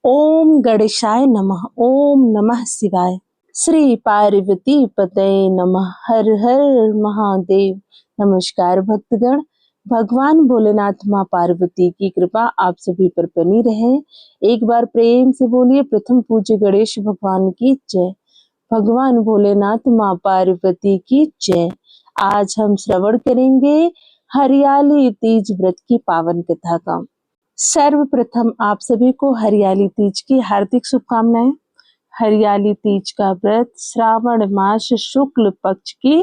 ओम गणेशाय नमः। ओम नमः शिवाय। श्री पार्वती पतये नमः। हर हर महादेव। नमस्कार भक्तगण। भगवान भोलेनाथ माँ पार्वती की कृपा आप सभी पर बनी रहे। एक बार प्रेम से बोलिए प्रथम पूज्य गणेश भगवान की जय। भगवान भोलेनाथ माँ पार्वती की जय। आज हम श्रवण करेंगे हरियाली तीज व्रत की पावन कथा का। सर्वप्रथम आप सभी को हरियाली तीज की हार्दिक शुभकामनाएं। हरियाली तीज का व्रत श्रावण मास शुक्ल पक्ष की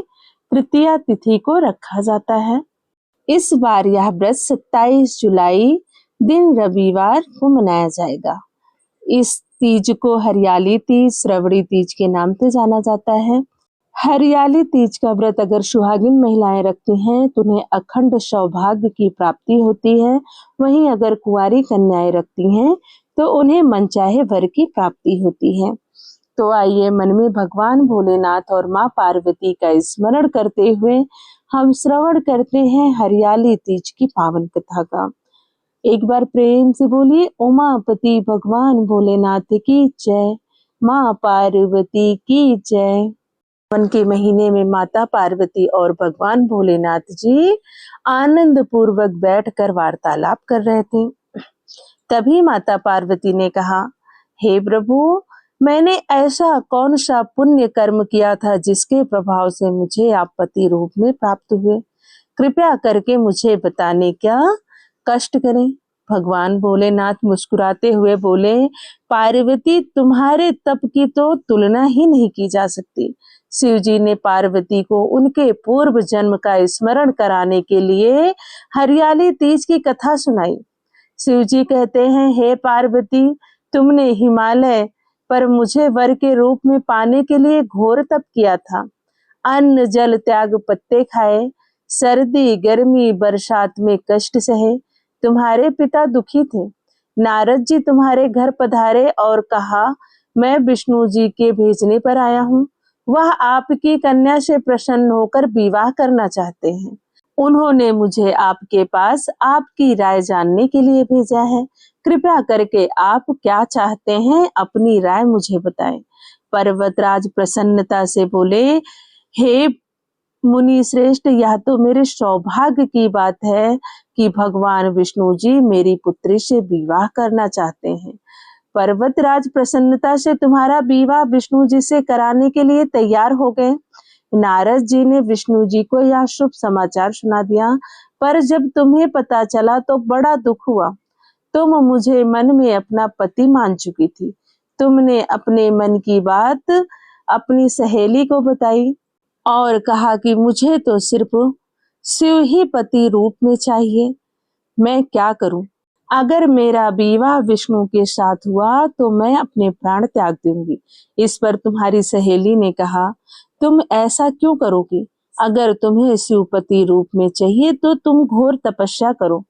तृतीया तिथि को रखा जाता है। इस बार यह व्रत 27 जुलाई दिन रविवार को मनाया जाएगा। इस तीज को हरियाली तीज, श्रवणी तीज के नाम से जाना जाता है। हरियाली तीज का व्रत अगर सुहागिन महिलाएं रखती हैं तो उन्हें अखंड सौभाग्य की प्राप्ति होती है। वहीं अगर कुंवारी कन्याएं रखती हैं तो उन्हें मनचाहे वर की प्राप्ति होती है। तो आइए मन में भगवान भोलेनाथ और माँ पार्वती का स्मरण करते हुए हम श्रवण करते हैं हरियाली तीज की पावन कथा का। एक बार प्रेम से बोलिए उमापति भगवान भोलेनाथ की जय। माँ पार्वती की जय। सावन के महीने में माता पार्वती और भगवान भोलेनाथ जी आनंद पूर्वक बैठकर वार्तालाप कर रहे थे। तभी माता पार्वती ने कहा, हे प्रभु, मैंने ऐसा कौन सा पुण्य कर्म किया था जिसके प्रभाव से मुझे आप पति रूप में प्राप्त हुए? कृपया करके मुझे बताने क्या कष्ट करें। भगवान भोलेनाथ मुस्कुराते हुए बोले, पार्वती, तुम्हारे तप की तो तुलना ही नहीं की जा सकती। शिव जी ने पार्वती को उनके पूर्व जन्म का स्मरण कराने के लिए हरियाली तीज की कथा सुनाई। शिव जी कहते हैं, हे पार्वती, तुमने हिमालय पर मुझे वर के रूप में पाने के लिए घोर तप किया था। अन्न जल त्याग, पत्ते खाए, सर्दी गर्मी बरसात में कष्ट सहे। तुम्हारे पिता दुखी थे। नारद जी तुम्हारे घर पधारे और कहा, मैं विष्णु जी के भेजने पर आया हूँ। वह आपकी कन्या से प्रसन्न होकर विवाह करना चाहते हैं। उन्होंने मुझे आपके पास आपकी राय जानने के लिए भेजा है। कृपया करके आप क्या चाहते हैं, अपनी राय मुझे बताएं। पर्वतराज प्रसन्नता से बोले, हे मुनि श्रेष्ठ, यह तो मेरे सौभाग्य की बात है कि भगवान विष्णु जी मेरी पुत्री से विवाह करना चाहते हैं। पर्वतराज प्रसन्नता से तुम्हारा विवाह विष्णु जी से कराने के लिए तैयार हो गए। नारद जी ने विष्णु जी को यह शुभ समाचार सुना दिया, पर जब तुम्हें पता चला तो बड़ा दुख हुआ। तुम मुझे मन में अपना पति मान चुकी थी। तुमने अपने मन की बात अपनी सहेली को बताई और कहा कि मुझे तो सिर्फ शिव ही पति रूप में चाहिए। मैं क्या करूं? अगर मेरा विवाह विष्णु के साथ हुआ तो मैं अपने प्राण त्याग दूंगी। इस पर तुम्हारी सहेली ने कहा, तुम ऐसा क्यों करोगी? अगर तुम्हें शिवपति रूप में चाहिए तो तुम घोर तपस्या करो।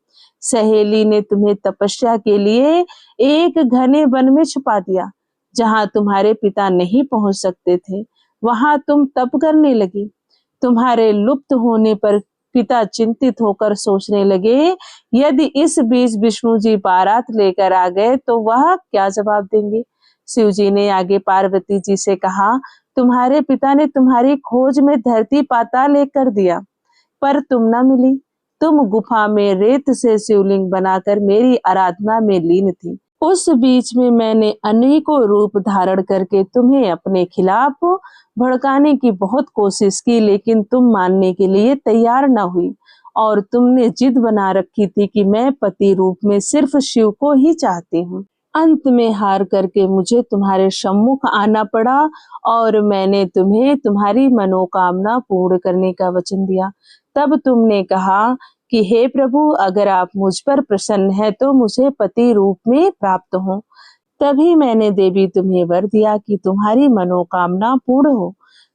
सहेली ने तुम्हें तपस्या के लिए एक घने वन में छुपा दिया। जहां तुम्हारे पिता नहीं पहुंच सकते थे, वहां तुम तप करने लगी। तुम्हारे लुप्त होने पर पिता चिंतित होकर सोचने लगे, यदि इस बीच विष्णु जी बारात लेकर आ गए तो वह क्या जवाब देंगे। शिव जी ने आगे पार्वती जी से कहा, तुम्हारे पिता ने तुम्हारी खोज में धरती पाताल एक कर दिया, पर तुम ना मिली। तुम गुफा में रेत से शिवलिंग बनाकर मेरी आराधना में लीन थी। उस बीच में मैंने अनेकों रूप धारण करके तुम्हें अपने खिलाफ भड़काने की बहुत कोशिश की, लेकिन तुम मानने के लिए तैयार न हुई और तुमने जिद बना रखी थी कि मैं पति रूप में सिर्फ शिव को ही चाहती हूँ। अंत में हार करके मुझे तुम्हारे सम्मुख आना पड़ा और मैंने तुम्हें तुम्हारी मनोकामना पूर्ण करने का वचन दिया। तब तुमने कहा कि हे प्रभु, अगर आप मुझ पर प्रसन्न हैं तो मुझे पति रूप में प्राप्त हो। तभी मैंने देवी तुम्हें वर दिया कि तुम्हारी मनोकामना पूर्ण हो।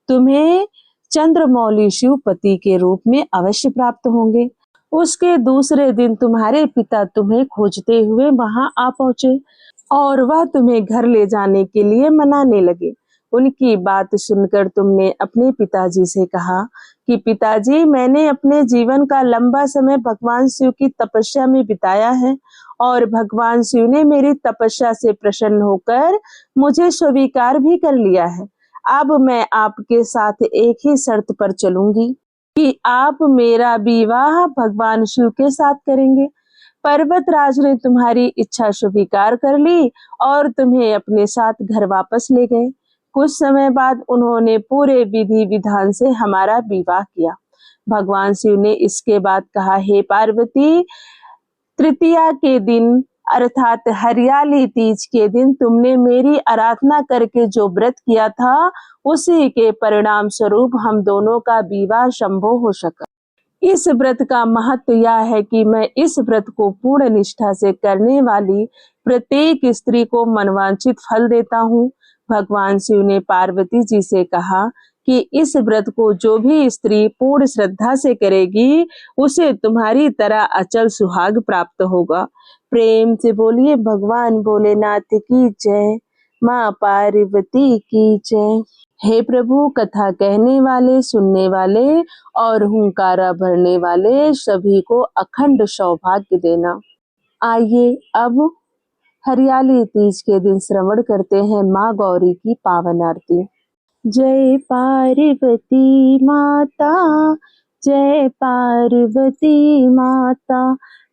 तुम्हें चंद्रमौली शिव पति के रूप में अवश्य प्राप्त होंगे। उसके दूसरे दिन तुम्हारे पिता तुम्हें खोजते हुए वहां आ पहुंचे और वह तुम्हें घर ले जाने के लिए मनाने लगे। उनकी बात सुनकर तुमने अपने पिताजी से कहा कि पिताजी, मैंने अपने जीवन का लंबा समय भगवान शिव की तपस्या में बिताया है और भगवान शिव ने मेरी तपस्या से प्रसन्न होकर मुझे स्वीकार भी कर लिया है। अब मैं आपके साथ एक ही शर्त पर चलूंगी कि आप मेरा विवाह भगवान शिव के साथ करेंगे। पर्वतराज ने तुम्हारी इच्छा स्वीकार कर ली और तुम्हें अपने साथ घर वापस ले गए। कुछ समय बाद उन्होंने पूरे विधि विधान से हमारा विवाह किया। भगवान शिव ने इसके बाद कहा, हे पार्वती, तृतीया के दिन अर्थात हरियाली तीज के दिन तुमने मेरी आराधना करके जो व्रत किया था, उसी के परिणाम स्वरूप हम दोनों का विवाह संभव हो सका। इस व्रत का महत्व यह है कि मैं इस व्रत को पूर्ण निष्ठा से करने वाली प्रत्येक स्त्री को मनवांछित फल देता हूँ। भगवान शिव ने पार्वती जी से कहा कि इस व्रत को जो भी स्त्री पूर्ण श्रद्धा से करेगी, उसे तुम्हारी तरह अचल सुहाग प्राप्त होगा। प्रेम से बोलिए भगवान भोलेनाथ की जय, माँ पार्वती की जय। हे प्रभु, कथा कहने वाले, सुनने वाले और हुंकारा भरने वाले सभी को अखंड सौभाग्य देना। आइए अब हरियाली तीज के दिन श्रवण करते हैं माँ गौरी की पावन आरती। जय पार्वती माता, जय पार्वती माता,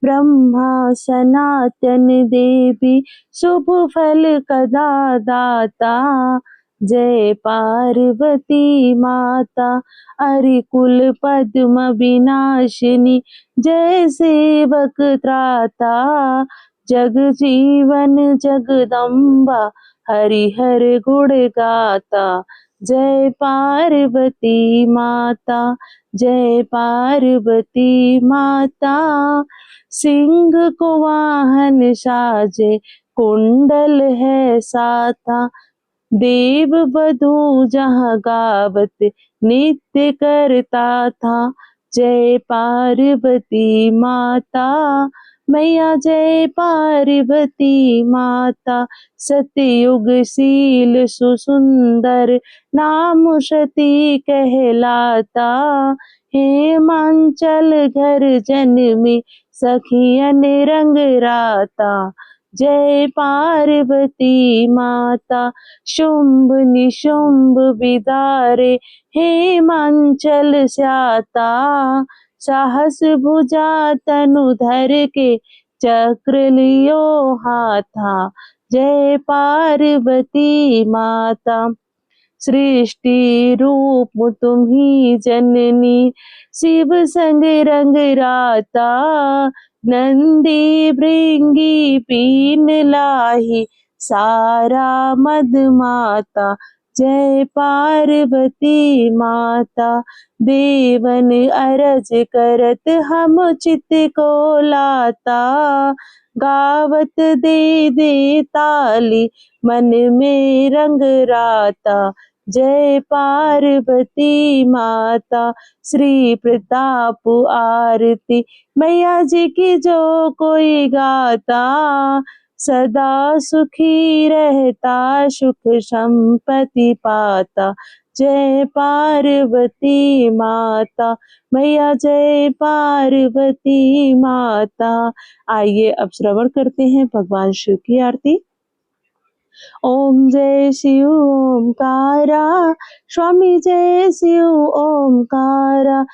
ब्रह्मा सनातन देवी, शुभ फल कदा दाता। जय पार्वती माता, अरिकुल पद्म विनाशिनी, जय सेवक त्राता। जग जीवन जगदम्बा, हरिहर गुण गाता। जय पार्वती माता, जय पार्वती माता। सिंह को वाहन साजे, कुंडल है साता। देव वधू जहाँ गावत, नित्य करता था। जय पार्वती माता, मैया जय पार्वती माता। सतयुग शील सुसुंदर, नाम सती कहलाता। हेमांचल घर जन्मी, सखियन रंग राता। जय पार्वती माता, शुंभ निशुंभ विदारे, हेमांचल स्याता। साहस भुजा तनु धर के, चक्र लियो हाथा। जय पार्वती माता, सृष्टि रूप तुम्ही जननी, शिव संग रंग राता। नंदी भृंगी पीन लाही, सारा मद माता। जय पार्वती माता, देवन अरज करत हम चित को लाता। गावत दे दे ताली, मन में रंग राता। जय पार्वती माता, श्री प्रताप आरती, मैया जी की जो कोई गाता। सदा सुखी रहता, सुख संपत्ति पाता। जय पार्वती माता, मैया जय पार्वती माता। आइए अब श्रवण करते हैं भगवान शिव की आरती। ओम जय शिव ओमकारा, स्वामी जय शिव ओमकारा।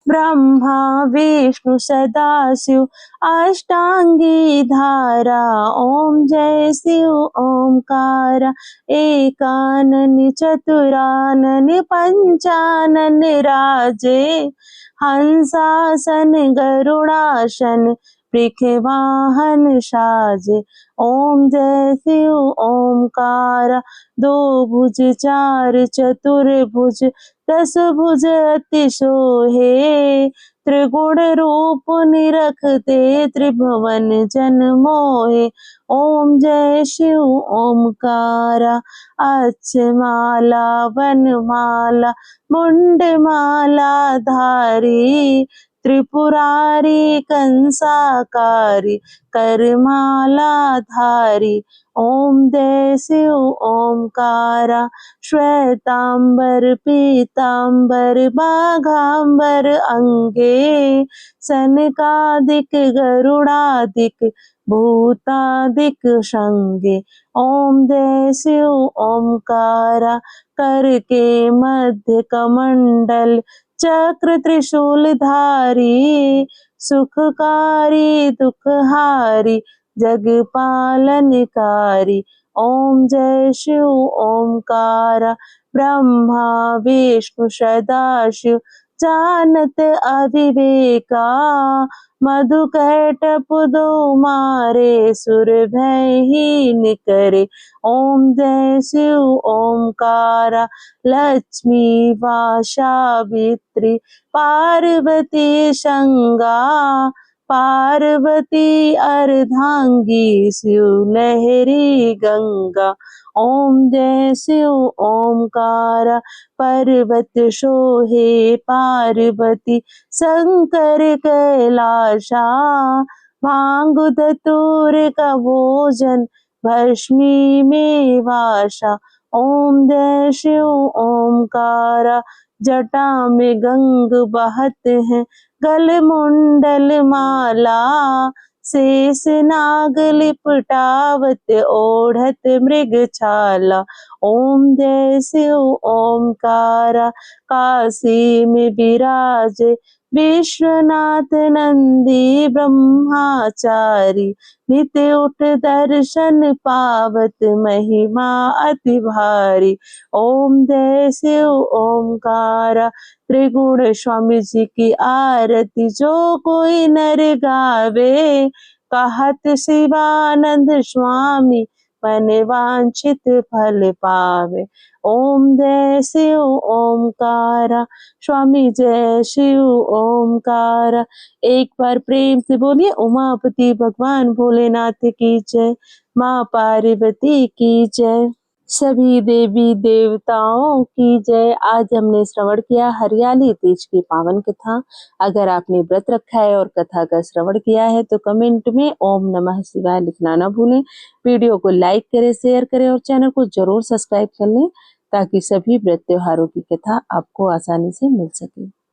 ब्रह्मा विष्णु सदा शिव, अष्टांगी धारा। ओम जय शिव ओमकारा, एकानन चतुरानन पंचानन राजे। हंसासन गरुड़ासन, वृष वाहन साजे। ओम जय शिव ओमकारा, दो भुज चार चतुर्भुज, दस भुज अति सोहे। त्रिगुण रूप निरखते, त्रिभुवन जन मोहे। ओम जय शिव ओमकारा, अक्षमाला वनमाला, मुंडमाला धारी। त्रिपुरारी कंसाकारी करमाला धारी। ओम जय शिव ओमकारा श्वेतांबर पीतांबर बाघांबर अंगे। सनकादिक गरुड़ादिक भूतादिक संगे। ओम जय शिव ओमकारा करके मध्य कमंडल चक्र त्रिशूल धारी। सुखकारी दुखहारी जग पालनकारी। ओम जय शिव ओमकारा ब्रह्मा विष्णु सदाशिव जानत अविवेका। मधुकैटभ दो मारे सुर भय ही करे। ओम जय शिव ओमकारा लक्ष्मी वा सावित्री पार्वती संगा। पार्वती अर्धांगी शिव लहरी गंगा। ओम जय शिव ओमकारा पर्वत सोहे पार्वती शंकर कैलाशा। भांग धतूर का भोजन भस्मी में वासा। ओम जय शिव ओमकारा जटा में गंग बहत है गल मुंडल माला। शेष नाग लिपटावत ओढ़त मृग छाला। ओम जय शिव ओमकारा काशी में विराज विश्वनाथ नंदी ब्रह्मचारी। नित्य उठ दर्शन पावत महिमा अति भारी। ओम जय शिव ओमकारा त्रिगुण स्वामी जी की आरती जो कोई नर गावे। कहत शिवानंद स्वामी मन वांछित फल पावे। ओम जय शिव ओमकारा स्वामी जय शिव ओमकारा। एक बार प्रेम से बोलिए उमापति भगवान भोलेनाथ की जय। माँ पार्वती की जय। सभी देवी देवताओं की जय। आज हमने श्रवण किया हरियाली तीज की पावन कथा। अगर आपने व्रत रखा है और कथा का श्रवण किया है तो कमेंट में ओम नमः शिवाय लिखना ना भूलें। वीडियो को लाइक करें, शेयर करें और चैनल को जरूर सब्सक्राइब कर लें ताकि सभी व्रत त्योहारों की कथा आपको आसानी से मिल सके।